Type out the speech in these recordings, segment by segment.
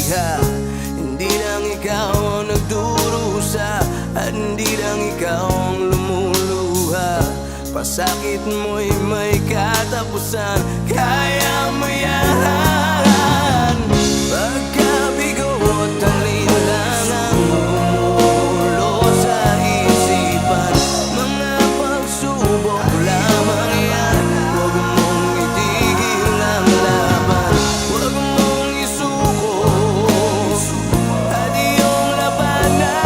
liha. Hindi lang ikaw ang nagdurusa, at hindi lang ikaw ang lumuluha. Pasakit mo'y may katapusan, kaya mo yan. Pagkabigo at talinlang ang gumugulo sa isipan, mga pagsubok lamang yan. Huwag mong itigil ang laban, huwag mong isuko at iyong labanan.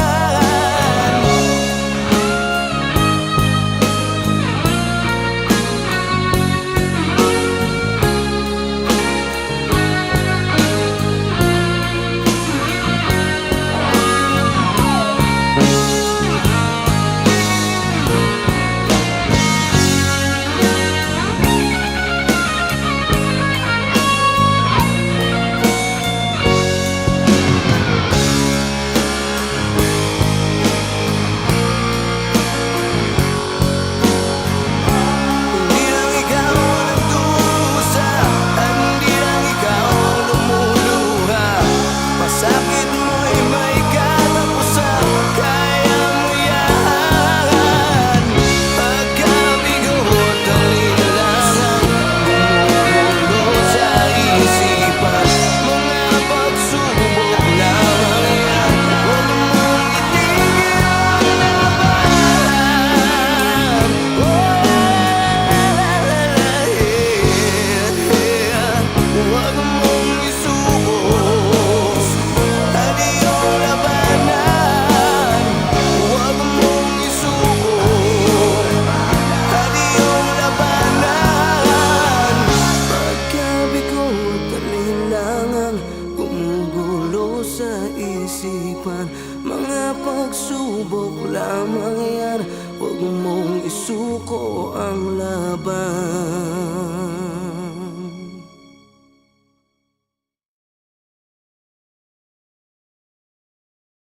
Sa isipan, mga pagsubok lamang yan. Huwag mong isuko ang laban.